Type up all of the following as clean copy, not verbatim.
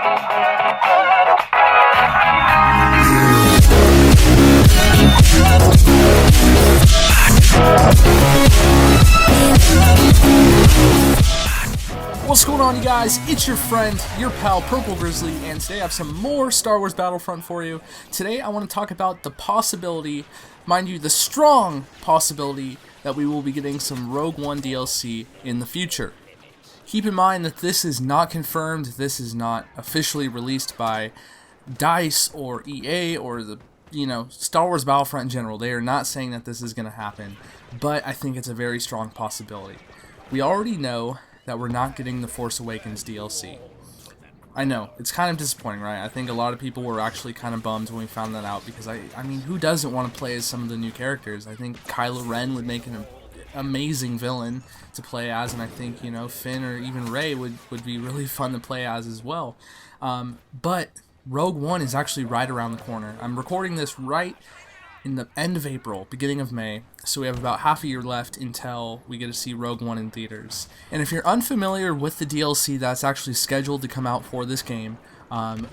What's going on, you guys? It's your friend, your pal, Purple Grizzly, and today I have some more Star Wars Battlefront for you. Today I want to talk about the possibility, mind you, the strong possibility, that we will be getting some Rogue One DLC in the future. Keep in mind that this is not confirmed, this is not officially released by DICE or EA or the Star Wars Battlefront in general. They are not saying that this is going to happen, but I think it's a very strong possibility. We already know that we're not getting the Force Awakens DLC. I know, it's kind of disappointing, right? I think a lot of people were actually kind of bummed when we found that out, because I mean, who doesn't want to play as some of the new characters? I think Kylo Ren would make an amazing villain to play as, and I think, Finn or even Rey would be really fun to play as well. But Rogue One is actually right around the corner. I'm recording this right in the end of April, beginning of May, so we have about half a year left until we get to see Rogue One in theaters. And if you're unfamiliar with the DLC that's actually scheduled to come out for this game,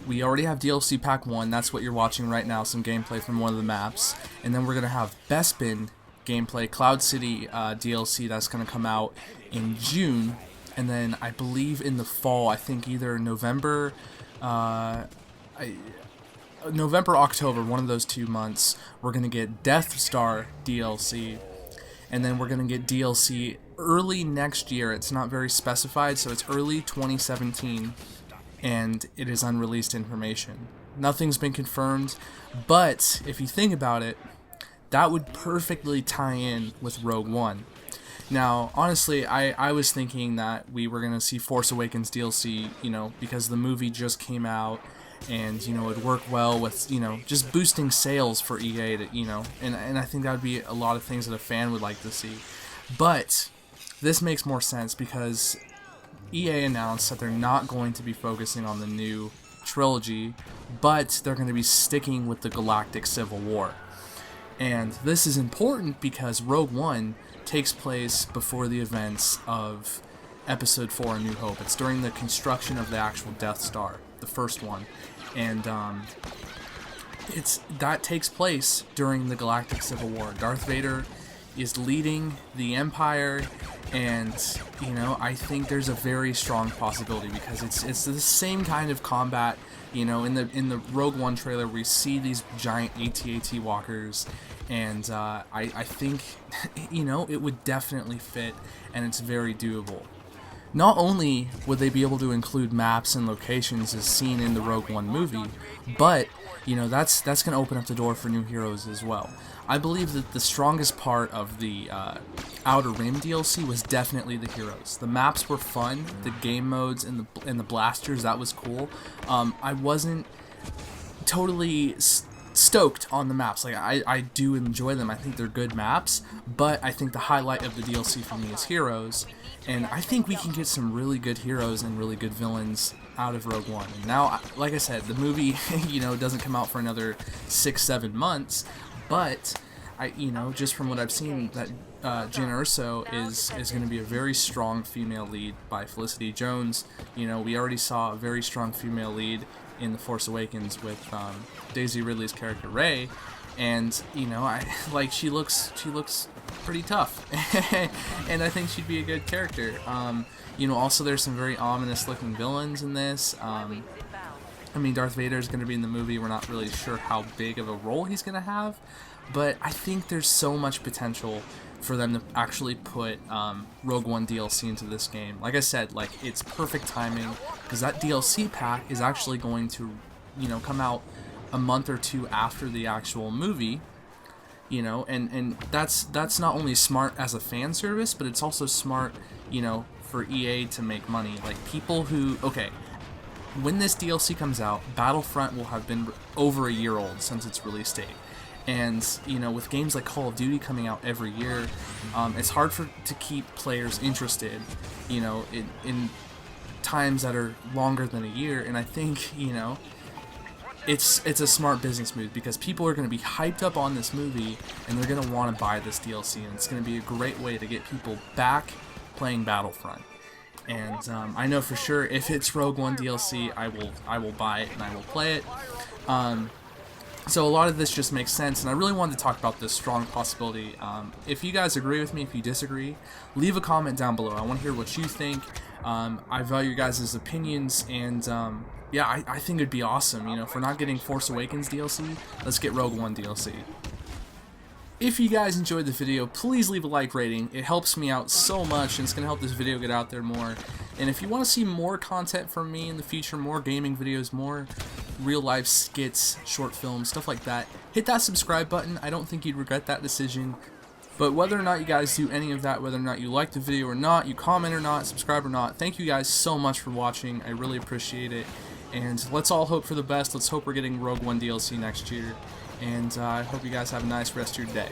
we already have DLC Pack 1, that's what you're watching right now, some gameplay from one of the maps, and then we're going to have Bespin gameplay, Cloud City DLC that's going to come out in June, and then I believe in the fall, I think either November, October, one of those 2 months, we're going to get Death Star DLC, and then we're going to get DLC early next year. It's not very specified, so it's early 2017, and it is unreleased information. Nothing's been confirmed, but if you think about it, that would perfectly tie in with Rogue One. Now, honestly, I was thinking that we were going to see Force Awakens DLC, because the movie just came out, and it'd work well with just boosting sales for EA to and I think that would be a lot of things that a fan would like to see. But this makes more sense because EA announced that they're not going to be focusing on the new trilogy, but they're going to be sticking with the Galactic Civil War. And this is important because Rogue One takes place before the events of Episode 4: A New Hope. It's during the construction of the actual Death Star, the first one, and that takes place during the Galactic Civil War. Darth Vader is leading the Empire, and I think there's a very strong possibility because it's the same kind of combat. In the Rogue One trailer, we see these giant AT-AT walkers, and I think it would definitely fit, and it's very doable. Not only would they be able to include maps and locations as seen in the Rogue One movie, but that's going to open up the door for new heroes as well. I believe that the strongest part of the Outer Rim DLC was definitely the heroes. The maps were fun, the game modes and the blasters, that was cool. I wasn't totally stoked on the maps. Like, I do enjoy them. I think they're good maps, but I think the highlight of the DLC for me is heroes, and I think we can get some really good heroes and really good villains out of Rogue One. And now, like I said, the movie doesn't come out for another 6-7 months, but just from what I've seen, that Jyn Erso is going to be a very strong female lead by Felicity Jones. We already saw a very strong female lead in The Force Awakens with Daisy Ridley's character Rey, and she looks pretty tough, and I think she'd be a good character. Also there's some very ominous looking villains in this. Darth Vader is going to be in the movie. We're not really sure how big of a role he's going to have, but I think there's so much potential for them to actually put Rogue One DLC into this game. Like I said, it's perfect timing because that DLC pack is actually going to, come out a month or two after the actual movie, and that's not only smart as a fan service, but it's also smart, for EA to make money. Like, people who, when this DLC comes out, Battlefront will have been over a year old since its release date. And, with games like Call of Duty coming out every year, it's hard to keep players interested, in times that are longer than a year. And I think, it's a smart business move because people are going to be hyped up on this movie and they're going to want to buy this DLC. And it's going to be a great way to get people back playing Battlefront. and I know for sure if it's Rogue One DLC, I will buy it and I will play it. So a lot of this just makes sense, and I really wanted to talk about this strong possibility. If you guys agree with me, if you disagree, leave a comment down below. I want to hear what you think. I value your guys' opinions, and yeah, I think it'd be awesome. You know, if we're not getting Force Awakens DLC, let's get Rogue One DLC. If you guys enjoyed the video, please leave a like rating. It helps me out so much, and it's going to help this video get out there more. And if you want to see more content from me in the future, more gaming videos, more real-life skits, short films, stuff like that, hit that subscribe button. I don't think you'd regret that decision. But whether or not you guys do any of that, whether or not you like the video or not, you comment or not, subscribe or not, thank you guys so much for watching. I really appreciate it. And let's all hope for the best. Let's hope we're getting Rogue One DLC next year. And I hope you guys have a nice rest of your day.